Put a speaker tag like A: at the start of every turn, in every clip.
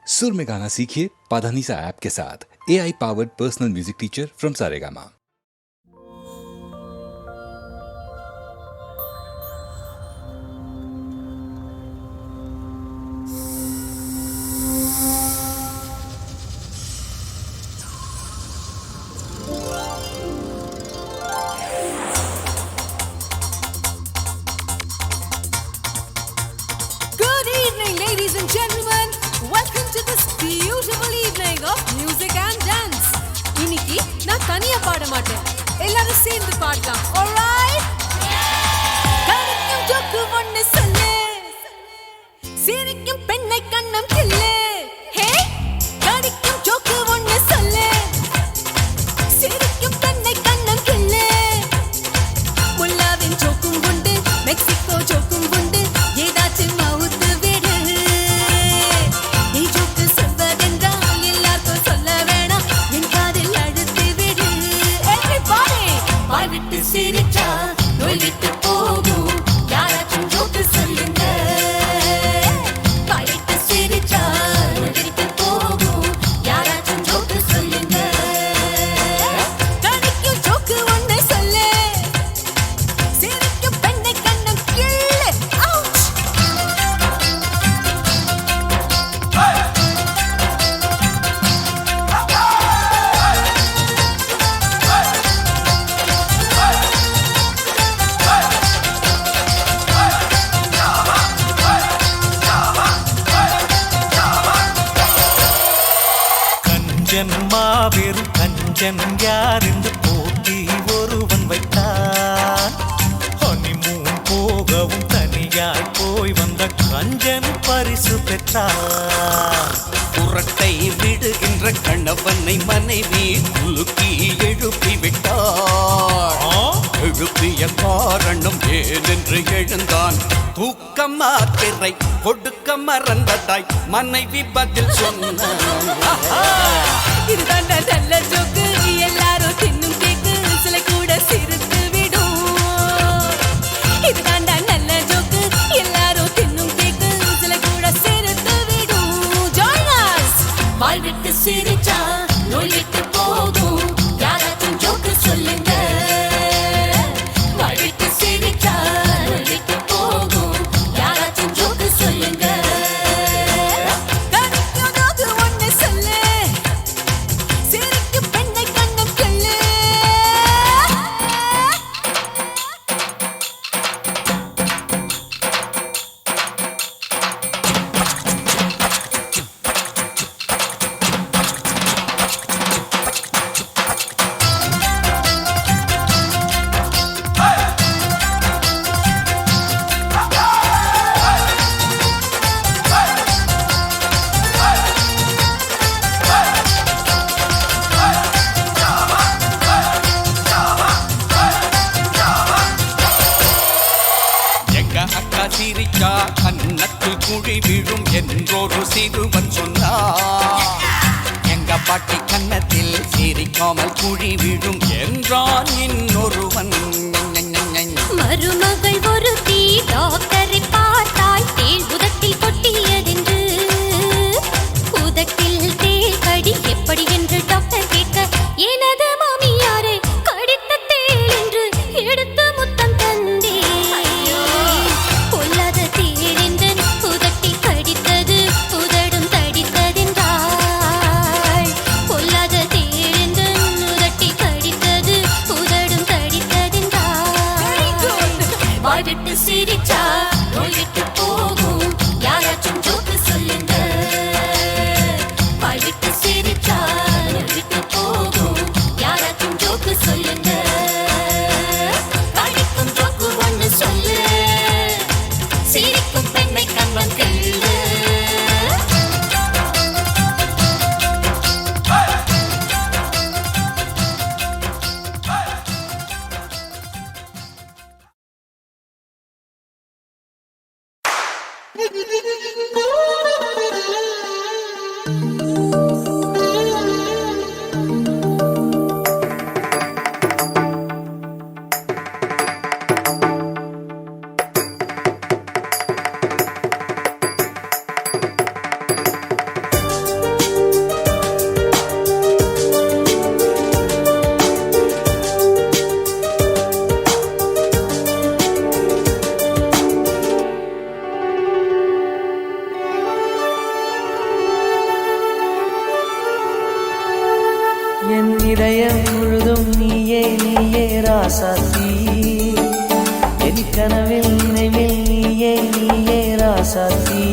A: सुर में गाना सीखिए पाधानीसा ऐप के साथ। AI powered personal music teacher from Saregama.
B: Good evening, ladies and gentlemen. Welcome to this beautiful evening of music and dance. இன்னைக்கு நான் தனியா பாட மாட்டேன், எல்லாரும் சேர்ந்து பாடலாம். Alright? கடிக்கும் ஜோக்கு ஒன்னு சொல்லு, சிரிக்கும் பெண்ணை கண்ணம் கிள்ளு. Hey, கடிக்கும் ஜோக்கு ஒன்னு சொல்லு, சிரிக்கும் பெண்ணை கண்ணம் கிள்ளு. முல்லாவின் ஜோக்கும் உண்டு, மெக்சிகோ ஜோக்கும் உண்டு, ஏதாச்சும் மவுத்து விடு. நீ ஜோக்கு சொல்வதென்றால் எல்லாருக்கும் சொல்ல வேணாம், என் காதில் அழுத்து விடு. Everybody, வாய் விட்டு சிரிச்சா நோய் விட்டு போகும், யாராச்சும் ஜோக்கு சொல்லுங்க. வாய் விட்டு சிரிச்சா நோய் விட்டு போகும், யாராச்சும் ஜோக்கு சொல்லுங்க. கடிக்கும் ஜோக்கு ஒன்னு சொல்லு, சிரிக்கும் பெண்ணை கண்ணம் கிள்ளு. Ouch!
C: கஞ்சன் மாபெரும் கஞ்சன் யார் என்று போட்டி ஒருவன் வைத்தான். ஹனிமூன் போகவும் தனியாய் போய் வந்த கஞ்சன் பரிசு பெற்றான்.
D: புரட்டை விடுகின்ற கணவனை மனைவி குலுக்கி எழுப்பி விட்டார். எழுப்பிய காரணம் ஏனென்று எழுந்தான். தூக்கம் மாத்திரை கொடுக்க மறந்ததாய் மனைவி பதில் சொன்னார்.
B: இதுதாண்டா நல்ல ஜோக்கு, எல்லாரும் தின்னும் கேக்கு, சில கூட சிரித்து விடும். இதுதாண்டா நல்ல ஜோக்கு, எல்லாரும் தின்னும் கேக்கு, சில கூட சிரித்து விடும். Join us! வாய் விட்டு சிரிச்சா நோய் விட்டு போகும், யாராச்சும் ஜோக்கு சொல்லுங்க. வாய் விட்டு சிரிச்சா நோய் விட்டு போகும், யாராச்சும் ஜோக்கு சொல்லுங்க. கடிக்கும் ஜோக்கு ஒன்னு சொல்லு, சிரிக்கும் பெண்ணை கண்ணம் கிள்ளு.
D: எங்க அக்கா சிரிச்சா கன்னத்தில் குழி விழும் என்றொரு சிறுவன் சொன்னார். எங்க பாட்டி கன்னத்தில் சிரிக்காமல் குழி விழும் என்றான் இன்னொருவன்.
E: மருமகள் ஒருத்தி டாக்டரை பார்த்தாள், தேள் உதட்டில் கொட்டியதென்று. உதட்டில் தேள் கடி எப்படி என்று டாக்டர் கேட்க, எனது மாமியாரை கடித்த தேள் என்று எடுத்து முத்தம் தந்தே. பொல்லாத தேள் என்று உதட்டில் கடித்தது, உதடும் தடித்ததென்றாள். பொல்லாத தேள் என்று உதட்டில் கடித்தது, உதடும் தடித்ததென்றாள்.
B: வாய் விட்டு சிரிச்சா நோய் விட்டு
F: இதயம் முழுதும் நீயே நீயே ராசாத்தி என் கனவில் நினைவில் நீயே நீயே ராசாத்தி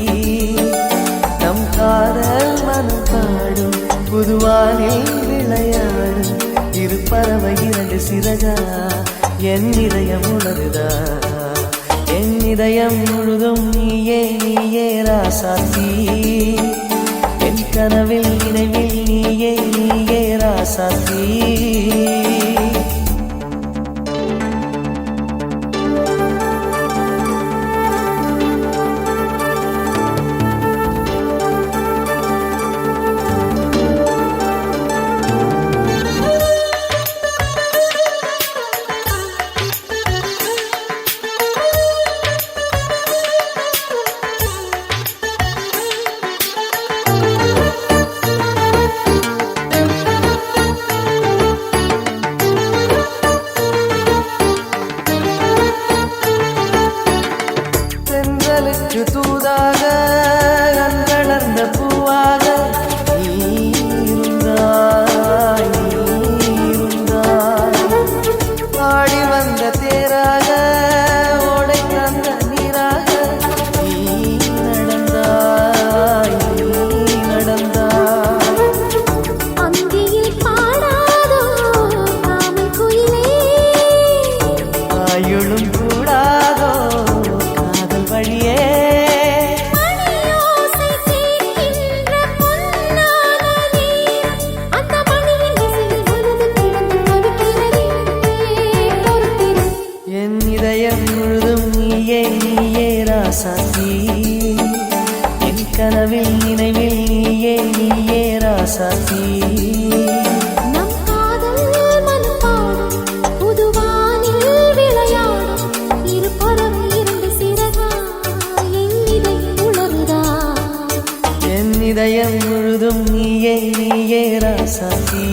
F: நம் காதல் மனம் பாடும் புதுவானில் விளையாடும் இரு பறவை இரண்டு சிறகா என் இதயம் உணருதா என் இதயம் முழுதும் நீயே நீயே ராசாத்தி என் கனவில் நினைவில் நீயே நீயே ராசாத்தி தூதாக கண்களர்ந்த பூவாக நீருந்தாய் ஆடி வந்த தேராக ஓடை தந்த நீராக நீ நடந்தாய்
E: அந்தியில் பாடாதோ காமல் குயிலே
F: ஆயுளும் கூடாதோ காதல் வழியே என் இதயம் முழுதும் நீயே நீயே ராசாத்தி என் கனவில் நினைவில் நீயே நீயே ராசாத்தி
E: நம் காதல் மனம் பாடும் புதுவானில் விளையாடும் இரு பறவை இரண்டு சிறகா என் இதயம் உணருதா
F: என் இதயம் முழுதும் நீயே நீயே ராசாத்தி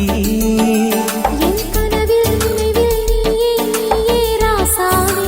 E: என் கனவில் நினைவில் நீயே நீயே ராசாவே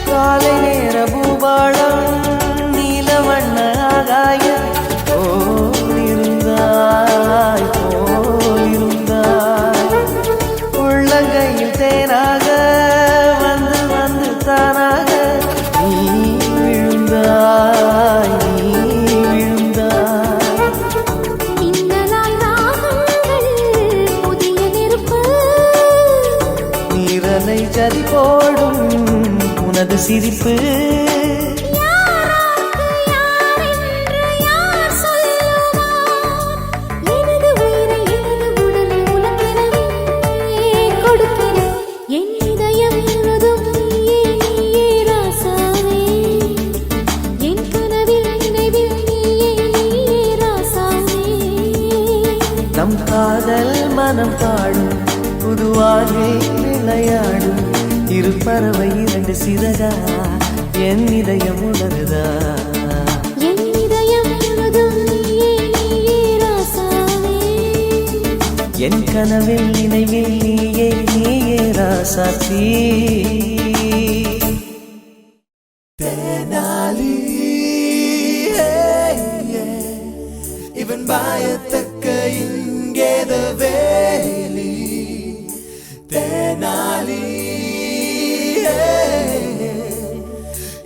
F: காலை நேர பூபாளம் நீலவண்ண ஆகாயம் போலிருந்தாய் உள்ளங்கையில் தேனாக வந்து வந்து தானாக நீ விழுந்தாய்
E: மின்னலாய் ராகங்கள் புதிய நெருப்பு
F: நீரலை ஜதி போடும் உனது சிரிப்பு
E: யாராக்கு யார் என்று யார் சொல்லுவார் எனது உயிரை எனது உடலை உனக்கெனவே கொடுக்கிறேன் என் இதயம் முழுதும் நீயே நீயே ராசாவே என் கனவில் நினைவில் நீயே நீயே ராசாவே
F: நம் காதல் மனம் பாடும் புதுவாகவே விளையாடும் இரு பறவை இரண்டு சிறகா என் இதயம் உணருதா
E: என் இதயம் முழுதும் நீயே நீயே ராசாவே
F: என் கனவில் நினைவில் நீயே நீயே ராசாத்தி தெனாலி இவன் பாயத்தக்க இங்கேத வேலி தெனாலி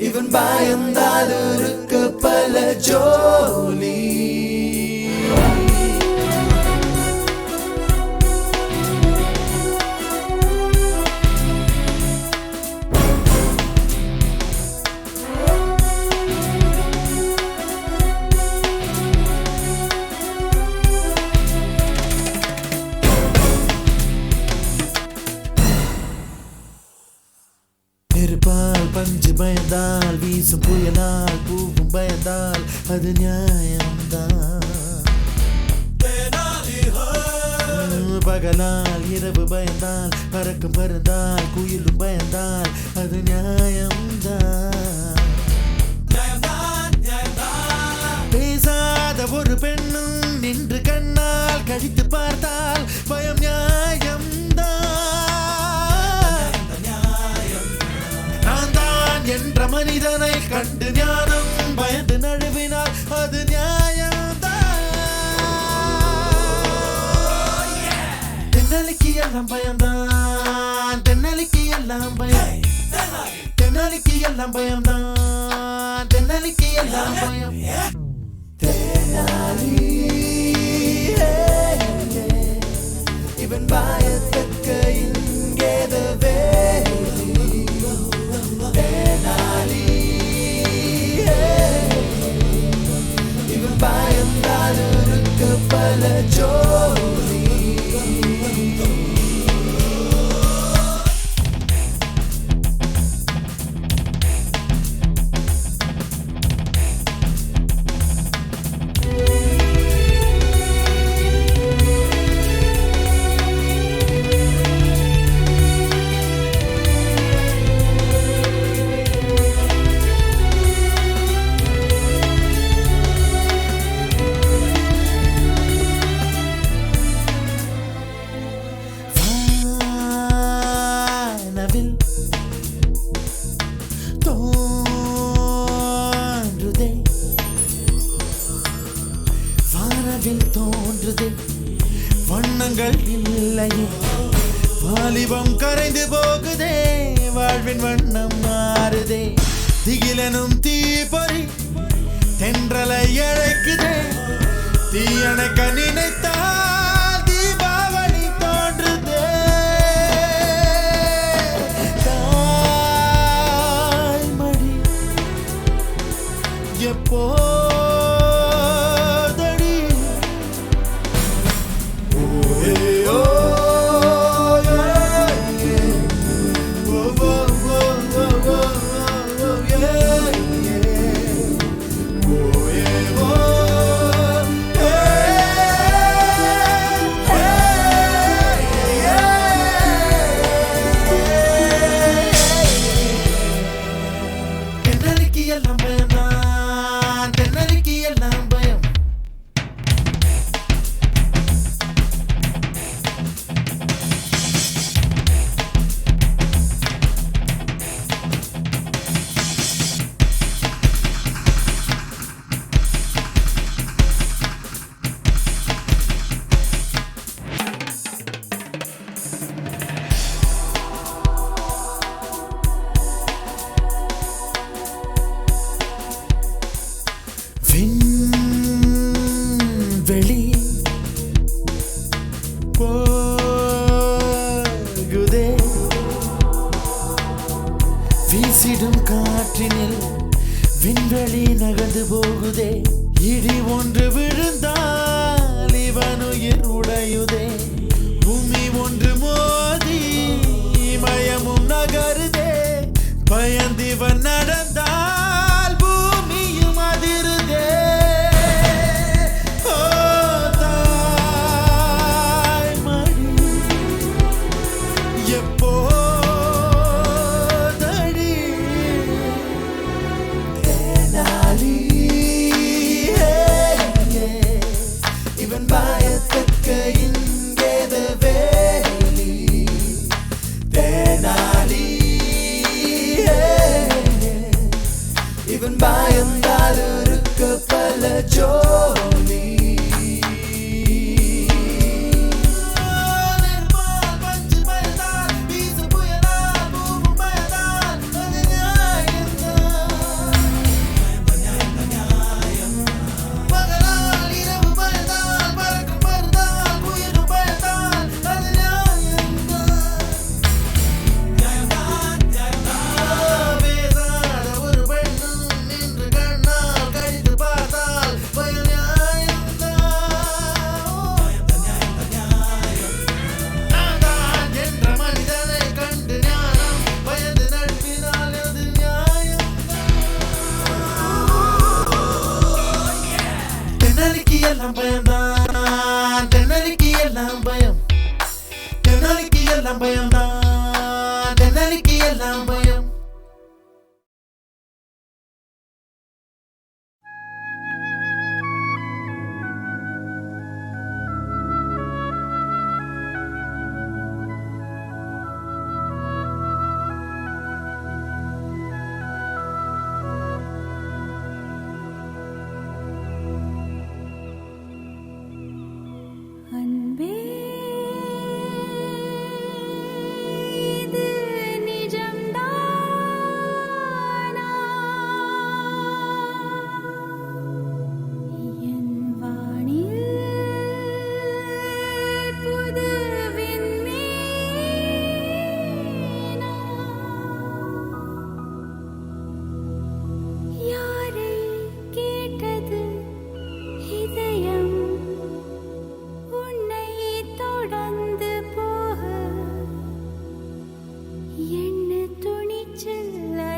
F: இவன் பயந்தால் இருக்க பல ஜோலி நெருப்பால்
G: பஞ்சு பயந்தால் வீசும் புயலால் பூவும் பயந்தால் அது நியாயம்தான் பகலால் இரவு பயந்தால் பறக்கும் பறந்தால் குயிலும் பயந்தால் அது நியாயம்தான் பேசாத ஒரு பெண்ணும் நின்று கண்ணால் கழித்து பார்த்தால் பயம் நியாயம்தான் நான் தான் என்ற மனிதனை கண்டு ஞானம் பயந்து நழுவினால் அது நியாயம்தான் தென்னலிக்கு எல்லாம் பயம்தான் தென்னலிக்கு எல்லாம் பயம் தென்னலிக்கு எல்லாம் பயம்தான் தென்னலிக்கு எல்லாம் பயம் தென்னாலி இவன் பயத்தக்க இங்கேத வேலி தென்னாலி இவன் பயந்தால் இருக்க பல ஜோலி தோன்றுதே வண்ணங்கள் இல்லையே வாலிபம் கரைந்து போகுதே வாழ்வின் வண்ணம் மாறுதே திகிலனும் தீப்பொறி தென்றலை அழைக்குதே தீயணைக்க நினைத்தால் தீபாவளி தோன்றுதே தாய்மடி எப்போ வெளி போகுதே வீசிடும் காற்றினில் விண்வெளி நகர்ந்து போகுதே இடி ஒன்று விழுந்தால் இவனுயிர் உடையுதே பூமி ஒன்று மோதி மயமும் நகருதே பயந்திவன் நடந்தால் பூமியும் அதிருதே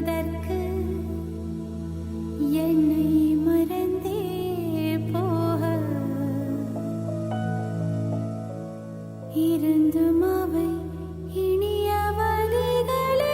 E: சொல்வதற்கு என்னை மறந்தே போக இருந்தும் அவை இனிய வழிகளே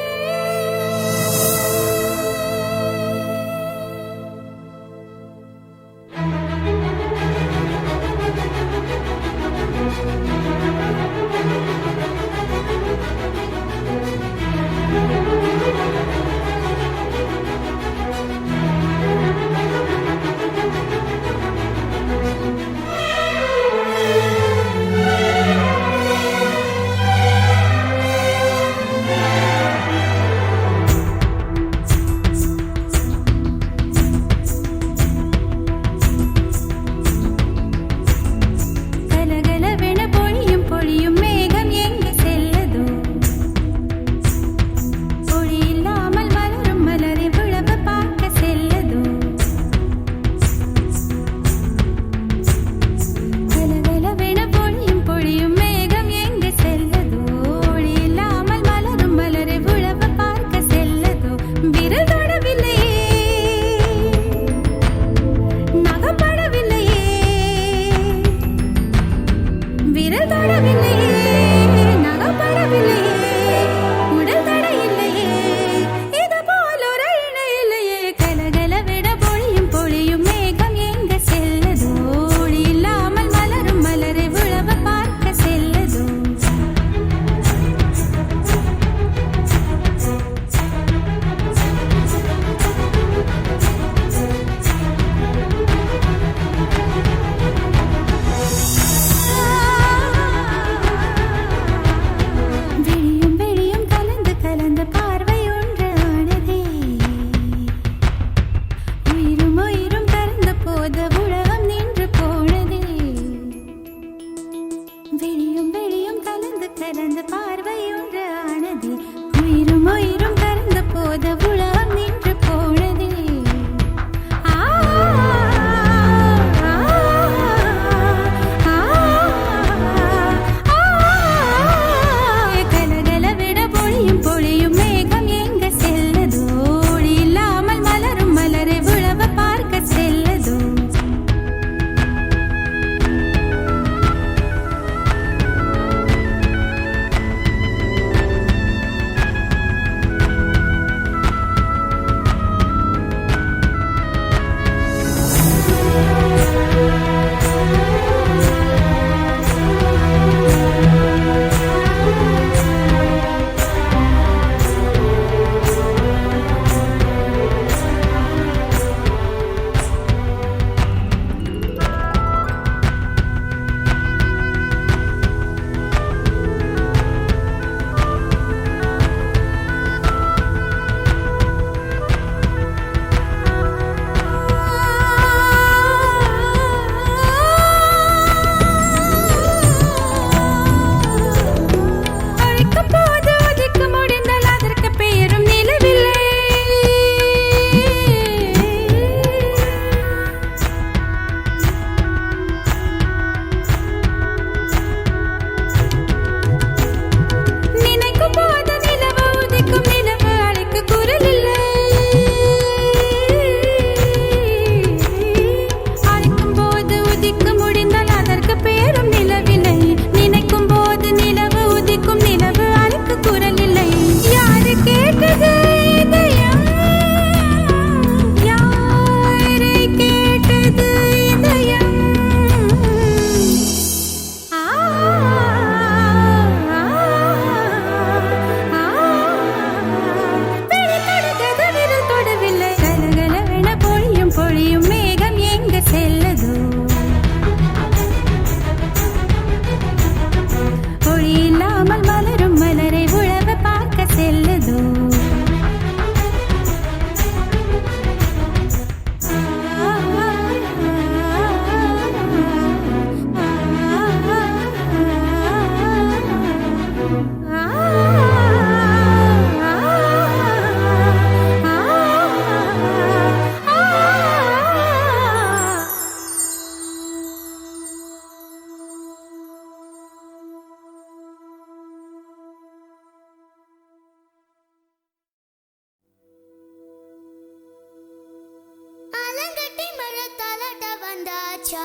E: கட்டி மழை தாலாட்ட வந்தாச்சா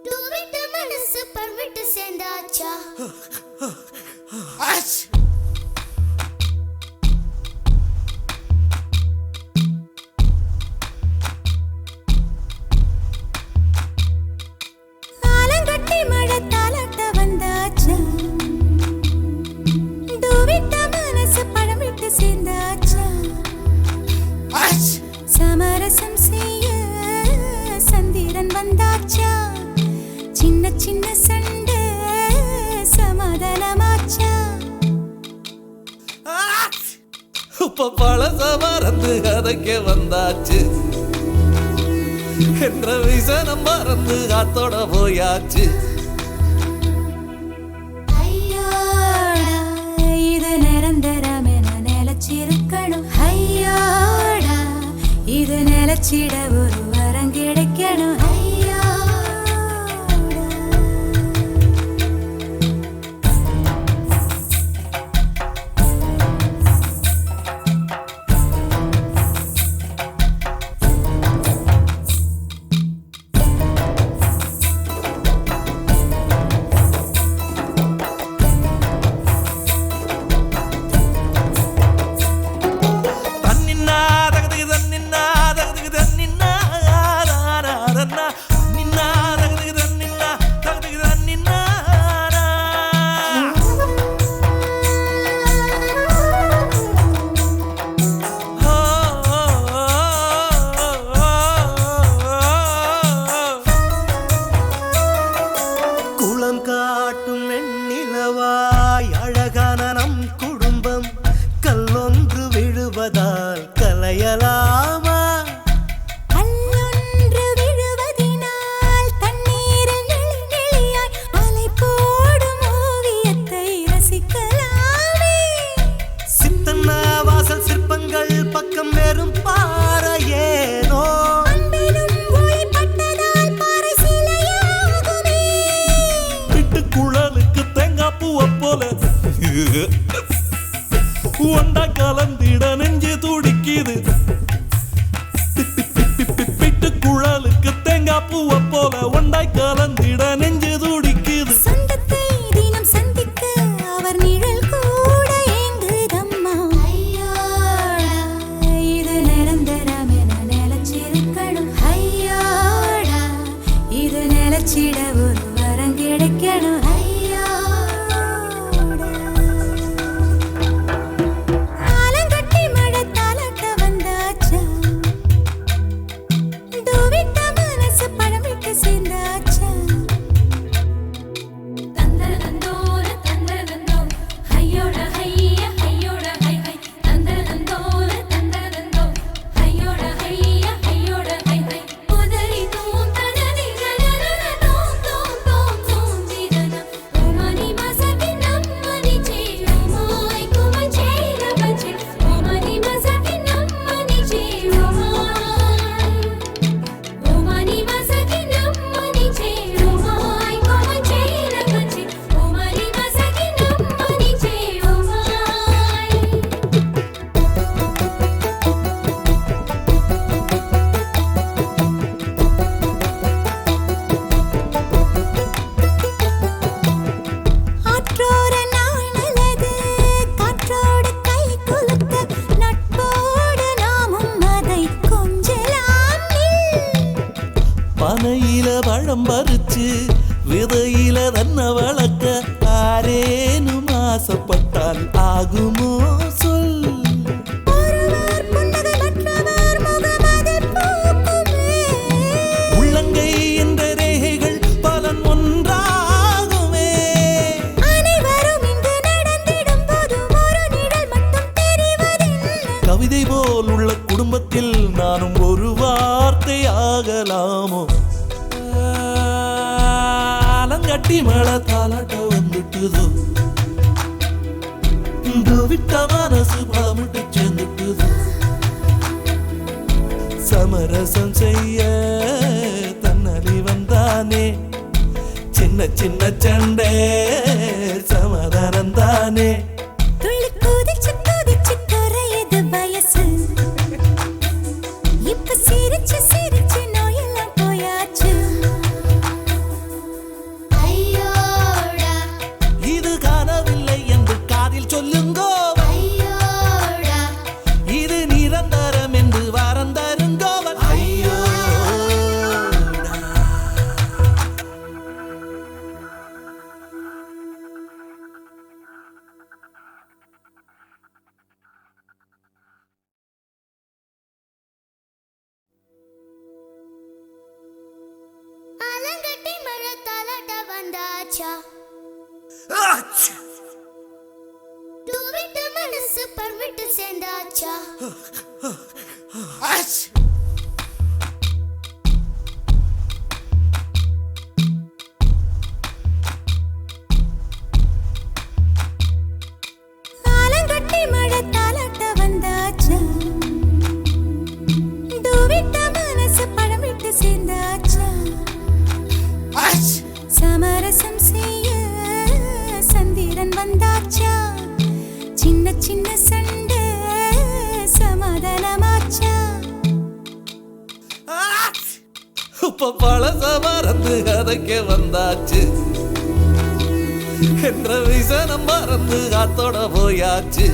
E: தூவிட்டு மனசு பர்விட்டு சேர்ந்தாச்சா ஆலங்கட்டி மழை தாலாட்ட வந்தாச்சா தூவிட்டு மனசு பர்விட்டு சேர்ந்தாச்சா சமரசம் செய்ய சந்திரன் வந்தாச்சா சின்ன சின்ன சண்டை சமாதானமாச்சா
G: இப்ப பழச மறந்து கதைக்க வந்தாச்சு என்ற விசனம் மறந்து காத்தோட போயாச்சு
E: ஐயோடா இது நிரந்தரமென நிலச்சிருக்கணும் ஐயோடா இது நிலச்சிட ஒரு வரம் கிடைக்கணும் ஐயோடா
G: கலையலாமா
E: கல்லொன்று விழுவதினால் தண்ணீரில் நெளியாய் அலை போடும் ஓவியத்தை ரசிக்கலாமே
G: சித்தன்ன வாசல் சிற்பங்கள் பக்கம் வெறும் பாறையேனோ
E: அன்பிலும் ஒளிப்பட்டதால் பாறை சிலையாகுமே
G: விட்டு குழலுக்கு தேங்காய் பூவை போல ஒண்டா கலந்திட நெஞ்சு துடிக்குது பிட்டு குழலுக்கு தேங்காய் பூவை போல ஒண்டாய் கலந்திட நெஞ்சு துடிக்குது
E: சொந்தத்தை தினம் சந்திக்க அவர் நிழல் கூட ஏங்குதம்மா ஐயோடா இது நிரந்தரமென நிலச்சிருக்கணும் ஐயோடா இது நிலச்சிட ஒரு வரம் கிடைக்கணும்
G: பனையில பழம் பறிச்சு விதையில தன்னை வளர்க்க ஆரேனும் ஆசைப்பட்டால் ஆகுமோ சொல் உள்ளங்கை என்ற ரேகைகள் பலன் ஒன்றாகுமே கவிதை போல் உள்ள குடும்பத்தில் நானும் ஒரு வார்த்தை ஆகலாமோ ஆலங்கட்டி மழை தாலாட்ட வந்துட்டுதோ விட்ட மனசு பலமிட்டு சேர்ந்துட்டுதோ சமரசம் செய்ய தன்னலி வந்தானே சின்ன சின்ன சண்டை சமாதானம் தானே
E: துள்ளி குதிச்சு குதிச்சு குறையுது வயசு வந்தாச்சா விட்டு மனசு பர்விட்டு சேர்ந்தாச்சா ஆலங்கட்டி மழை தாலாட்ட வந்தாச்சா விட்ட மனசு பழம் விட்டு சேர்ந்தாச்சா சமரசம் செய்ய சந்திரன் வந்தாச்சா சின்ன சின்ன சண்டை சமாதானமாச்சா
G: இப்ப பழச மறந்து கதைக்க வந்தாச்சு என்ற விசனம் மறந்து காத்தோட போயாச்சு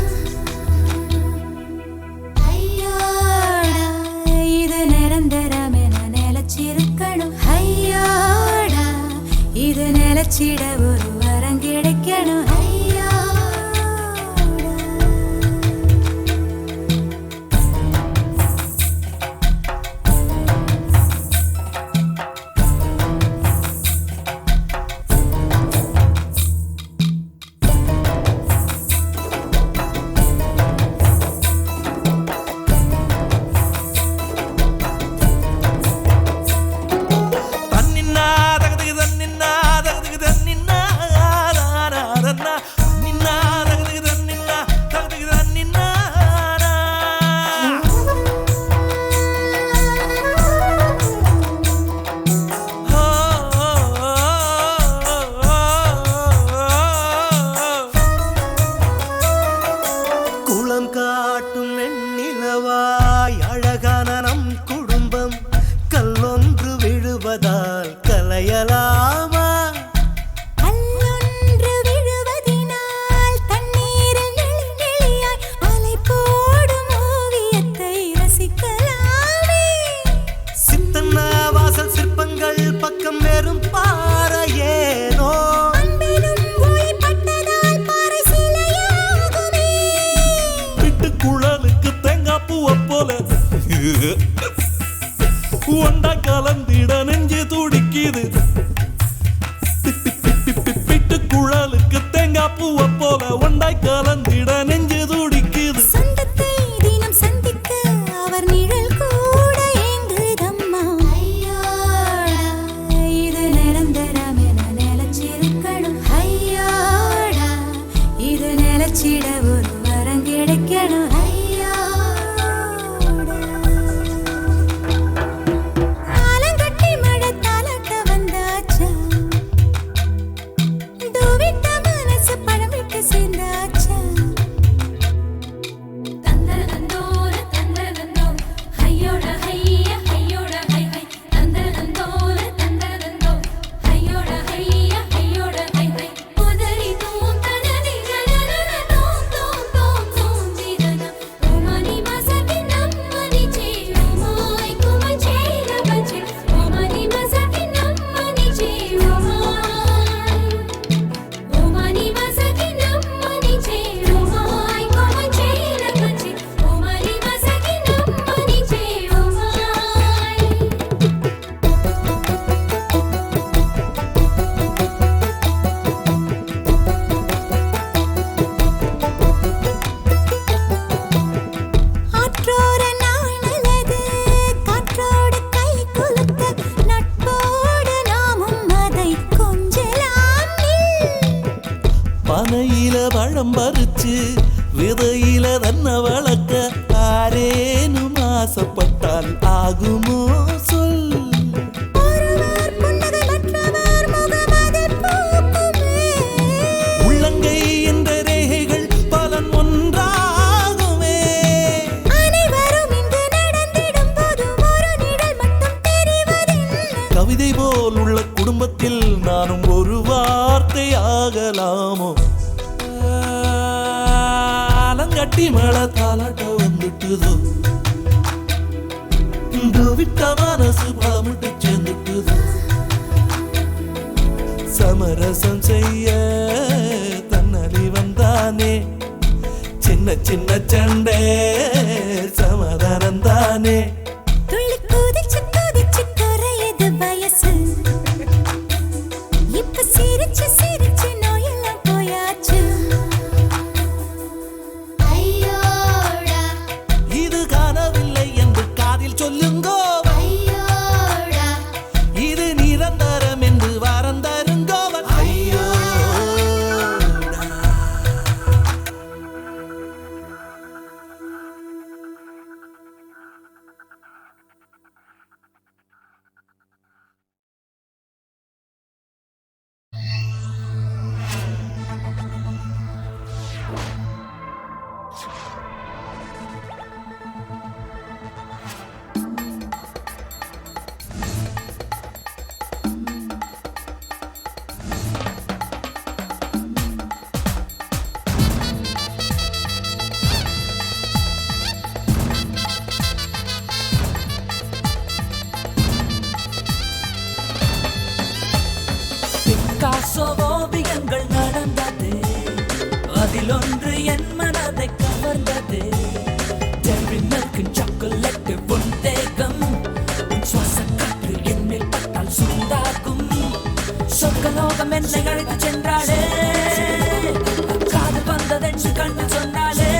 E: ஐயோடா இது நிரந்தரமென நிலச்சிருக்கணும் ஐயோடா இது நிலச்சிட ஒரு வரம் கிடைக்கணும்
F: காட்டும் வெண்ணிலவாய் அழகான நம் குடும்பம் கல்லொன்று விழுவதால் கலையலாமா
E: கல்லொன்று விழுவதினால் தண்ணீரில் நெளியாய் அலை போடும் ஓவியத்தை ரசிக்கலாமே
F: சித்தன்ன வாசல் சிற்பங்கள் பக்கம் வெறும் பாறையேனோ
G: ஒண்டா கலந்திட நெஞ்சு துடிக்குது பிட்டு குழலுக்கு தேங்காய் பூவை போல ஒண்டாய் கலந்திட நெஞ்சு துடிக்குது
E: சொந்தத்தை தினம் சந்திக்க அவர் நிழல் கூட ஏங்குதம்மா ஐயோடா இது நிரந்தரமென நிலச்சிருக்கணும் ஐயோடா இது நிலச்சிட ஒரு வரம் கிடைக்கணும்
G: பனையில பழம் பறிச்சு விதையில தன்ன வளர்க்க ஆரேனும் ஆசைப்பட்டால் ஆகுமோ சொல் உள்ளங்கை என்ற ரேகைகள் பலன் ஒன்றாகுமே கவிதை போல் உள்ள குடும்பத்தில் நானும் ஒரு வார்த்தை ஆகலாமோ கட்டி மழை தாலாட்ட வந்துட்டுதோ விட்ட மனசு பழமிட்டு சேர்ந்துட்டுதோ சமரசம் செய்ய தன்னலி வந்தானே சின்ன சின்ன சண்டை சமாதானம் தானே
E: துள்ளி குதிச்சு குறையுது வயசு இப்ப
H: அதிலொன்று என் மனதை கவர்ந்தது Dairy milk and chocolate உன் தேகம் உன் சுவாச காற்று என் மேல் பட்டால் சூடாகும் சொர்க்கலோகம் என்னை அழைத்து சென்றாளே காது வந்ததென்று கண்டு சொன்னாலே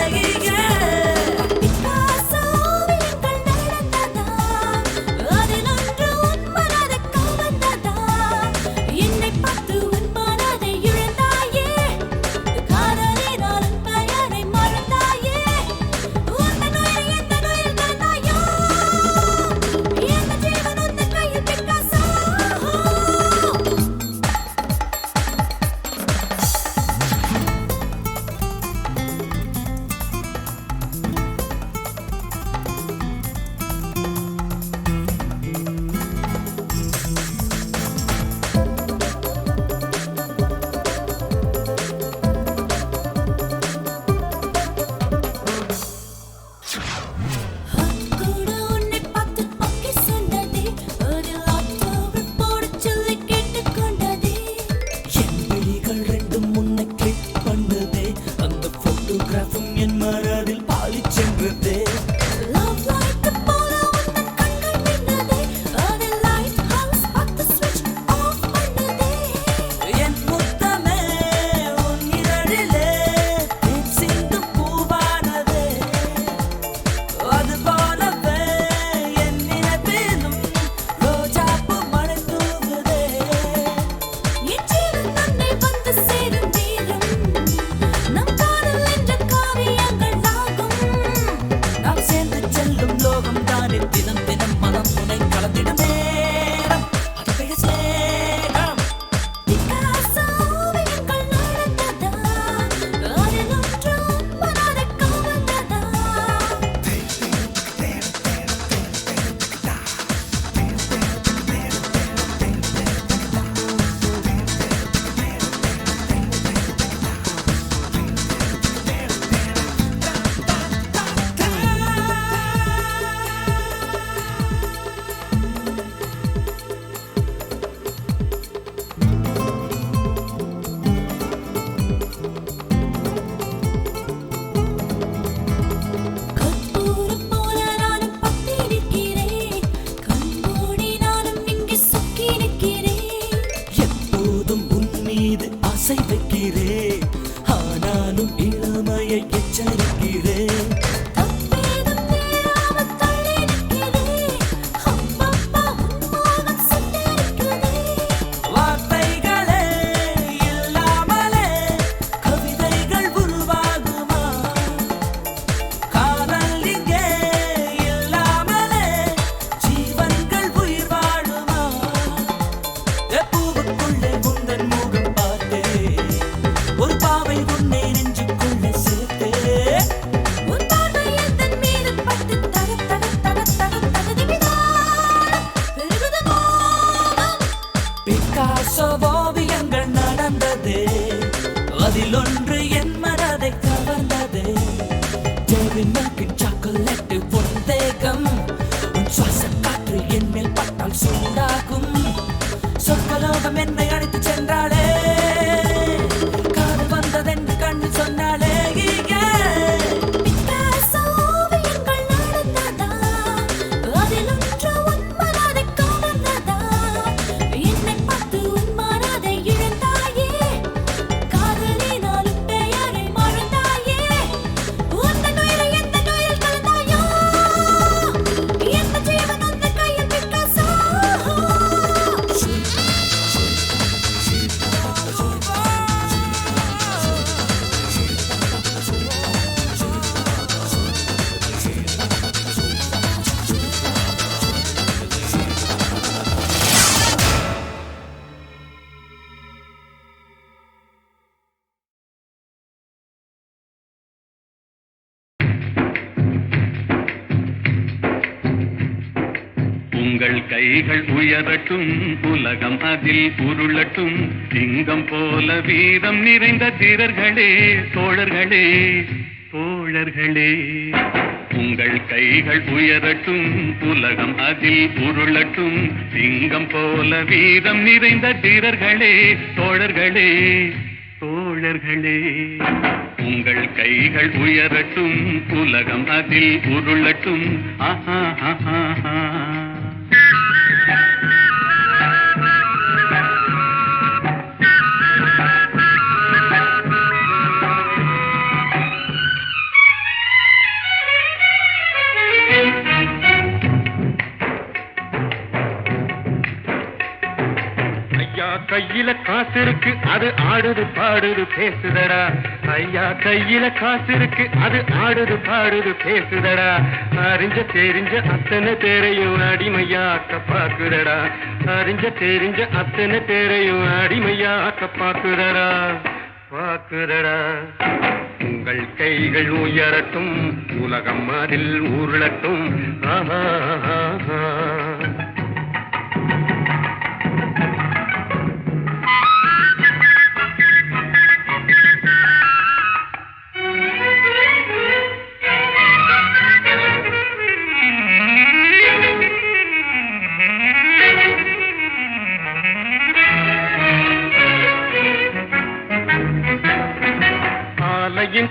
H: அதிலொன்று என் மனதை கவர்ந்தது Dairy milk and chocolate உன் தேகம் உன் சுவாச காற்று என் மேல் பட்டால் சூடாகும் சொர்க்கலோகம் என்னை அழைத்து சென்றாளே காது வந்ததென்று கண்ணு சொன்னாலே
I: உங்கள் கைகள் உயரட்டும் உலகம் அதில் உருளட்டும் சிங்கம் போல வீரம் நிறைந்த தீரர்களே தோழர்களே தோழர்களே உங்கள் கைகள் உயரட்டும் உலகம் அதில் உருளட்டும் சிங்கம் போல வீரம் நிறைந்த தீரர்களே தோழர்களே தோழர்களே உங்கள் கைகள் உயரட்டும் உலகம் அதில் உருளட்டும் ஆஹா ஆஹா ஆஹா.
J: கையில காசு இருக்கு அது ஆடுது பாடுது பேசுதடா. ஐயா கையில காசு இருக்கு அது ஆடுது பாடுது பேசுதடா. அறிஞ்ச தெரிஞ்ச அத்தனை பேரையும் அடிமையாக்க பாக்குதடா. அறிஞ்ச தெரிஞ்ச அத்தனை பேரையும் அடிமையாக்க பாக்குதடா பாக்குதடா. உங்கள் கைகள் உயரட்டும் உலகம் அதில் உருளட்டும் ஆஹா ஆஹா.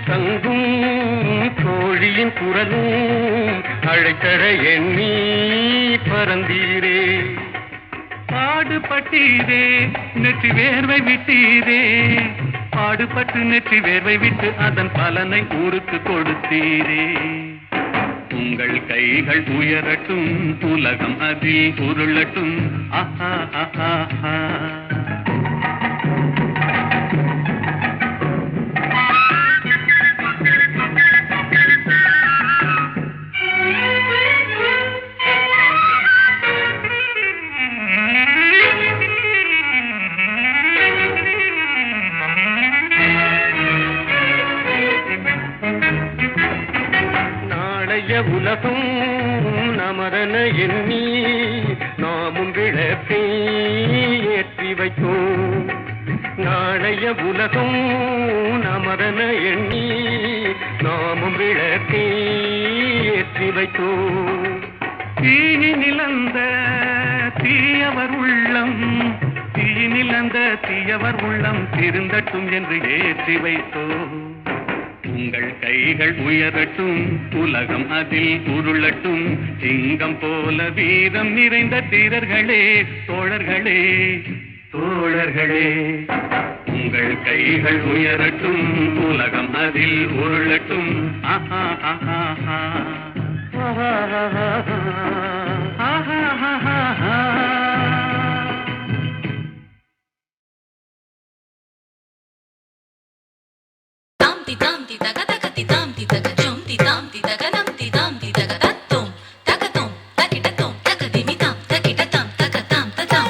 J: சங்கும் தோழியின் குரலும் அழைத்தட எண்ணி பறந்தீரே.
I: பாடுபட்டீரே நெற்றி வேர்வை விட்டீரே. பாடுபட்டு நெற்றி வேர்வை விட்டு அதன் பலனை ஊருக்கு கொடுத்தீரே. உங்கள் கைகள் உயரட்டும் உலகம் அதில் உருளட்டும் ஆஹா ஆஹா ஆஹா.
J: உலகம் நமதன எண்ணி நாமும் விளக்கை ஏற்றி வைத்தோம். நாளைய உலகம் நமதன எண்ணி நாமும் விளக்கை ஏற்றி வைத்தோம்.
I: தீயினில் அந்த தீயவர் உள்ளம் தீயினில் அந்த தீயவர் உள்ளம் திருந்தட்டும் என்று ஏற்றி வைத்தோம். உங்கள் கைகள் உயரட்டும் உலகம் அதில் உருளட்டும். சிங்கம் போல வீரம் நிறைந்த தீரர்களே தோழர்களே தோழர்களே. உங்கள் கைகள் உயரட்டும் உலகம் அதில் உருளட்டும் ஆஹா ஆஹா ஆஹா. ஆஹா ஆஹா ஆஹா ஆஹா.
B: Tamti taga taga ti tamti taga jom ti tamti taga namti tamti taga tatom taga tom takita tom taga dimi tam takita tam taga tam tatam.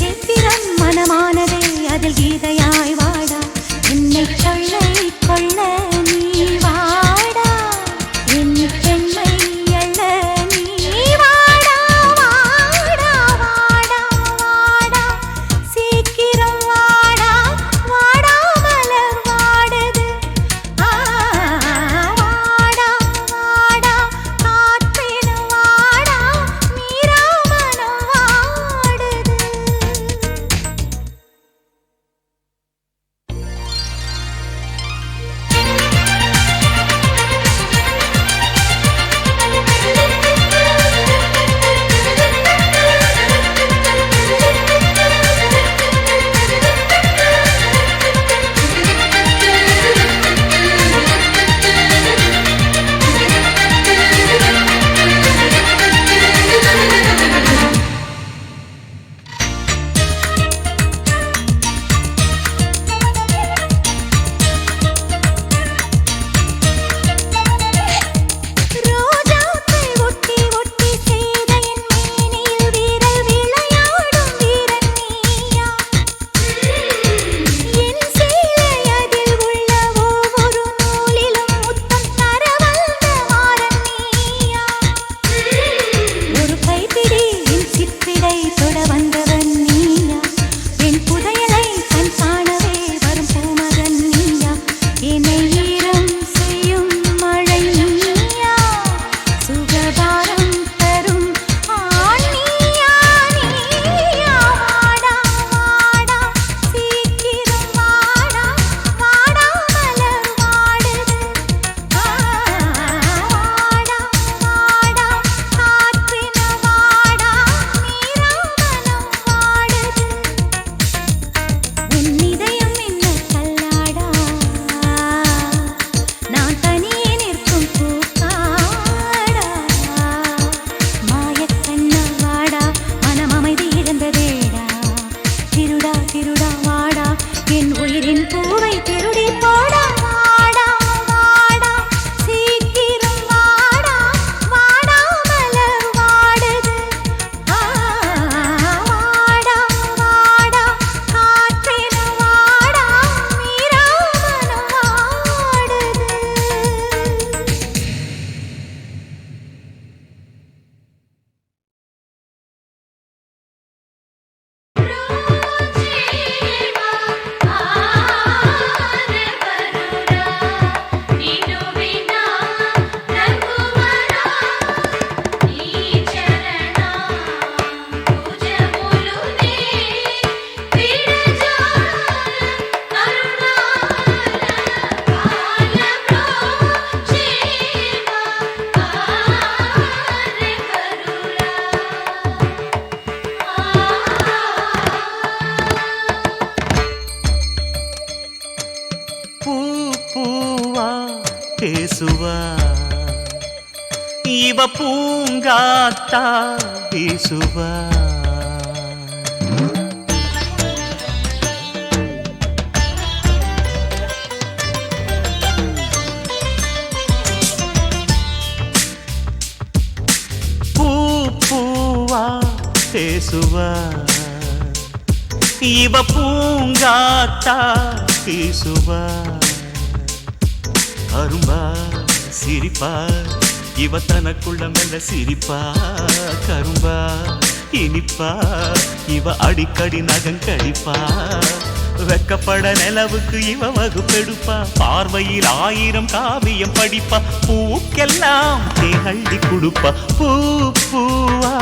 E: சித்திரம் மனமானதே அதில் கீதையாய் வாடா என்னை கொள்ளை கொள்ள நீ வாடா என் பெண்மை எள்ள நீ வாடா வாடா வாடா வாடா சீக்கிரம் வாடா வாடா மலர் வாடுது வாடா வாடா காற்றின வாடா மீராமனம் வாடுது. ரோஜாக்கள் ஒட்டி ஒட்டி செய்த என் மேனியில் வீரல் விளையாடும் வீரன் நீயா என் சேலை அதில் உள்ள ஒவ்வொரு நூலிலும் முத்தம் தர வந்த மாறன் நீயா ஒரு கைப்பிடி என் சிற்பிடை தொட வந்தவன் நீயா என் புதையலை கண் காணவே வரும் பூமகன் நீயா என்னை ஈரம் செய்யும் மழை நீயா சுகபாரம் தரும் ஆண் நீயா நீயா வாடா வாடா சீக்கிரம் வாடா வாடா மலர் வாடுது வாடா வாடா காற்றின வாடா மீராமனம் வாடுது உன் இதயம் என்ன கல்லாடா நான் தனியே நிற்கும் பூக்காடா மாயக்கண்ணா வாடா மனம் அமைதி இழந்ததேடா திருடா திருடா வாடா என் உயிரின் பூவை திருடி போடா வாடா வாடா சீக்கிரம் வாடா வாடா மலர் வாடுது வாடா வாடா காற்றின வாடா மீராமனம் வாடுது.
C: பூ பூவா பேசுவா இவ பூங்காத்தா பேசுவா பூ பூவா பேசுவா இவ பூங்காத்தா பேசுவா அரும்பா சிரிப்பா இவ தனக்குள்ள மெல்ல சிரிப்பா கரும்பா இனிப்பா இவ அடிக்கடி நகங்கடிப்பா வெக்கப்பட நிலவுக்கு இவ வகுப்பெடுப்பா பார்வையில் 1000 காவியம் படிப்பா பூக்கெல்லாம் தேகள்ளி கொடுப்பா பூ பூவா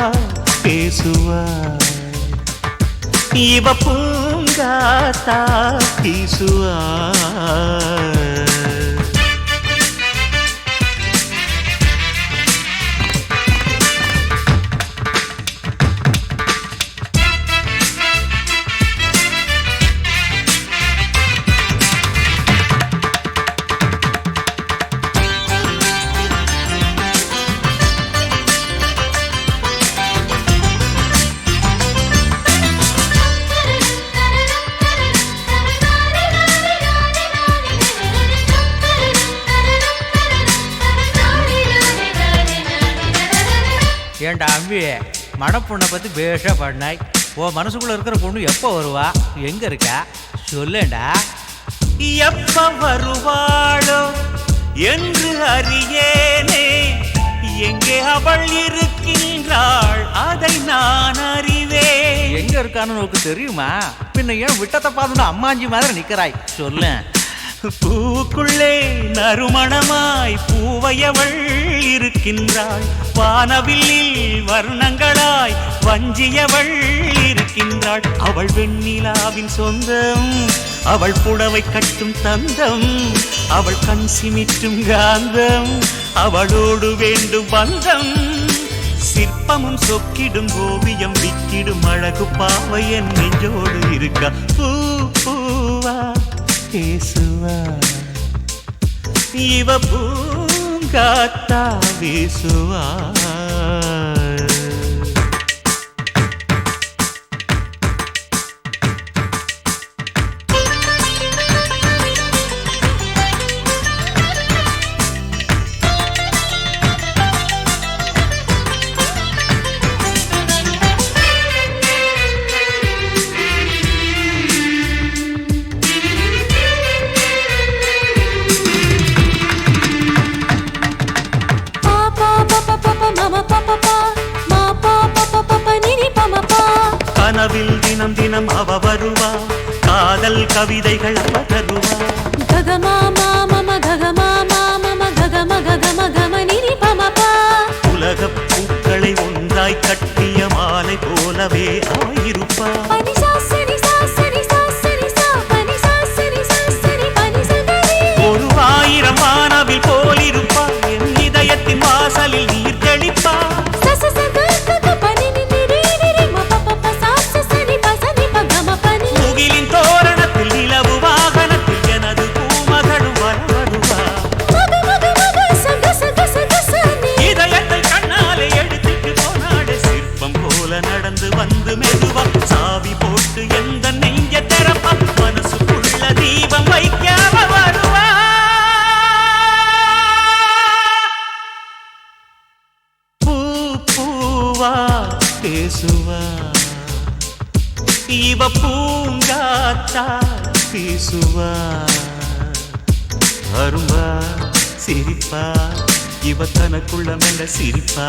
C: பேசுவா இவ பூங்காத்தா பேசுவா
K: ஏண்டா அம்பி மடப்பொண்ணை பற்றி பேஷா பண்ணாய் உன் மனசுக்குள்ள இருக்கிற பொண்ணு எப்போ வருவா, எங்க இருக்கா சொல்லேண்டா.
C: எப்ப வருவாளோ என்று அறியேனே, எங்கே அவள் இருக்கின்றாள் அதை நான் அறிவேன்.
K: எங்க இருக்கான்னு உனக்கு தெரியுமா? பின்ன ஏன் விட்டத்தை பார்த்துட்டு அம்மாஞ்சி மாதிரி நிக்கிறாய் சொல்ல.
C: பூக்குள்ளே நறுமணமாய் பூவையவள் இருக்கின்றாள், வானவில்லில் வர்ணங்களாய் வஞ்சியவள் இருக்கின்றாள். அவள் வெண்ணிலாவின் சொந்தம், அவள் புடவை கட்டும் தந்தம், அவள் கண் சிமிட்டும் காந்தம், அவளோடு வேண்டும் பந்தம். சிற்பமும் சொக்கிடும் ஓவியம் விக்கிடும் அழகு பாவை என் நெஞ்சோடு இருக்கா. பூ பூவா பேசுவா, இவ பூங்காத்தா வீசுவா. கனவில் தினம் தினம் அவ வருவா, காதல் கவிதைகள் அவ தருவா.
B: ககமா மாமம ககமா மாமம ககம ககம கம நிரி பமபா.
C: உலகப் பூக்களை ஒன்றாய் கட்டிய மாலை போலவே ஆயிருப்பா.
B: பனிசா சரி சா சரி சா சரி சா பனிசா சரி சா சரி பனிசா கரி.
C: ஒரு ஆயிரம் வானவில் போலிருப்பா, என் இதயத்தின் வாசலில் நீர் தெளிப்பா.
B: சச சக சக பனி நிரி நிரி மபபப சாச சரி பசனி பகம பனி.
C: முகிலின் தோரணத்தில் நிலவு வாகனத்தில் எனது பூமகளும் வருவா.
B: மக மக மக சக சக சக சனி.
C: இதயத்தை கண்ணாலே எடுத்துட்டு போனாடு, சிற்பம் போல நடந்து வந்து மெதுவா சாவி போட்டு எந்த நெஞ்ச திறப்பா. மனசுக்குள்ள தீபம் வைக்காம வருவா. பூ பூவா பேசுவா, இவ பூங்காத்தா பேசுவா. அரும்பா சிரிப்பா, இவ தனக்குள்ள மெல்ல சிரிப்பா.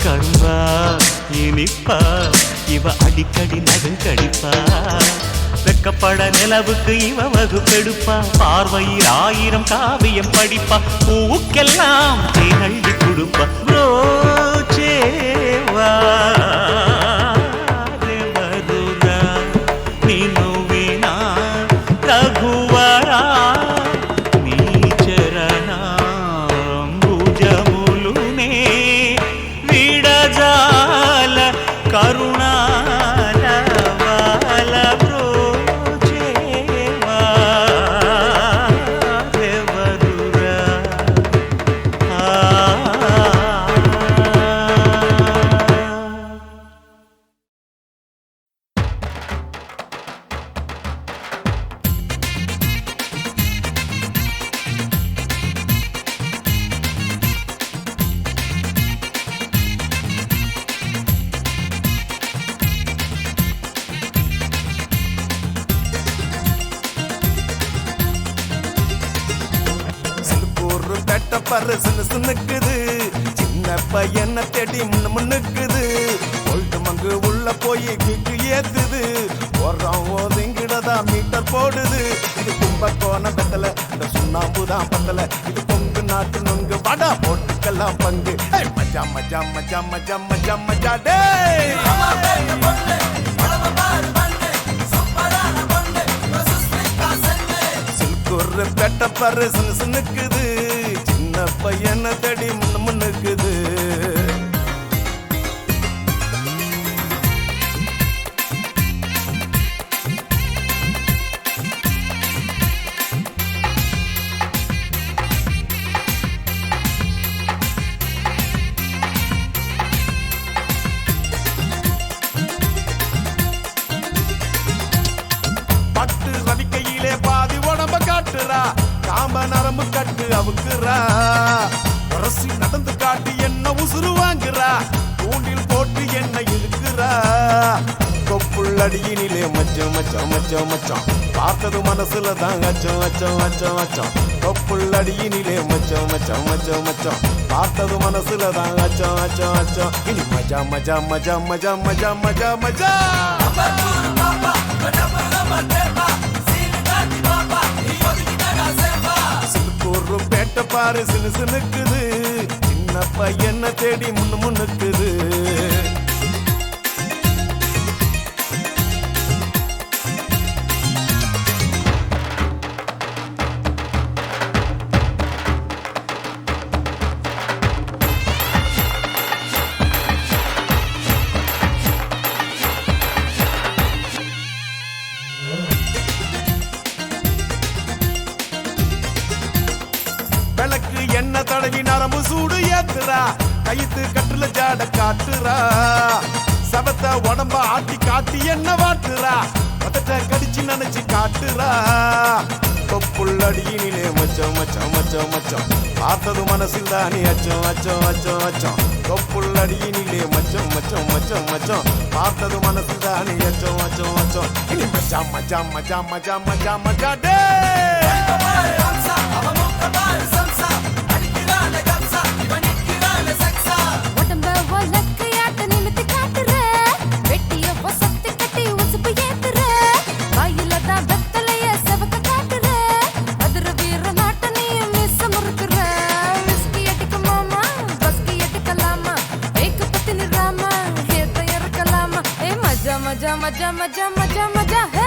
C: கரும்பா இனிப்பா, இவ அடிக்கடி நகங்கடிப்பா. வெக்கப்பட நிலவுக்கு இவ வகுப்பெடுப்பா, பார்வையில் ஆயிரம் காவியம் படிப்பா. பூவுக்கெல்லாம் தேனள்ளி கொடுப்பா. ரோச்சேவா தேவதுரா நினுவினா రఘువరా నీ చరణాంబుజములునే విడజాల కరుణాల వాల బ్రోచేవా దేవదురా.
G: ஒரு பெட்ட பரு சின்னுக்குது, சின்ன பையனை தேடி முன்னுக்குது. ஒல்ட்டு மங்கு உள்ள போய் கிக்கு ஏத்துது, ஓரம் ஓதுங்கிடதா மீட்டர் போடுது. இது கும்பக்கோண பெத்தல, இந்த சுண்ணாம்புதான் பத்தல. இது பொங்கு நாட்டு நொங்கு வடா போட்டுக்கெல்லாம் பங்கு. மஜா மஜா மஜா மஜா மஜா மஜா டே. ஒரு பெட்ட பரு சின்னுக்குது, சின்ன பையனை தேடி முன்னுக்குது. பட்டு ரவிக்கையிலே பாதி உடம்ப காட்டுறா, காம்ப நரம்பு கட்டு அவுக்குறா. அரசி நடந்து காட்டி என்ன உசுறு வாங்குறா, தூண்டில் போட்டு என்ன இழுக்கிறா. கொப்புள்ளடியினிலே மச்சம் மச்சம் மச்சம் மச்சம் பார்த்தது மனசுல தான் அச்சம் அச்சம் அச்சம் அச்சம் கொப்புள்ளடியினிலே மச்சம் மச்சம் மச்சம் மச்சம் பார்த்தது மனசுல தான் அச்சம் அச்சம் அச்சம் இனி மஜா மஜா மஜா மஜா மஜா மஜா மஜா சிலுக்கூர் பேட்ட பாரு சினு சினுக்குது சின்ன பையனை தேடி முன்னு முன்னுக்குது விளக்கு என்ன தடவி நரம்பு சூடு ஏத்துறா கைத்து கட்டுல ஜாட காட்டுறா சபத்த உடம்ப ஆட்டி காட்டி என்ன வாட்டுறா பதட்ட கடிச்சு நினைச்சு காட்டுறா கொப்புள்ளடியினிலே மச்சம் மச்சம் மச்சம் மச்சம் பார்த்தது மனசில் தானே அச்சம் அச்சம் அச்சம் அச்சம் கொப்புள்ளடியினிலே மச்சம் மச்சம் மச்சம் மச்சம் பார்த்தது மனசில் தானே அச்சம் அச்சம் அச்சம் இனி மஜா மஜா மஜா மஜா மஜா மஜா டே
E: உடம்ப வழக்கையாட்ட நிமித்தி காட்டுற வெட்டிய பொசத்தி கட்டி உசுப்பு ஏத்துற வாயில தான் வெத்தலைய செவக்க காட்டுற அதிர வீர நாட்ட நீயும் மிஸ் முறுக்குற விஸ்கி அடிக்க மாமா பஸ்கி அடிக்கலாமா ஏக்கு பத்தி நிறாமா ஏத்த இறக்கலாமா ஏ மஜா மஜா மஜா மஜா மஜா மஜா ஹே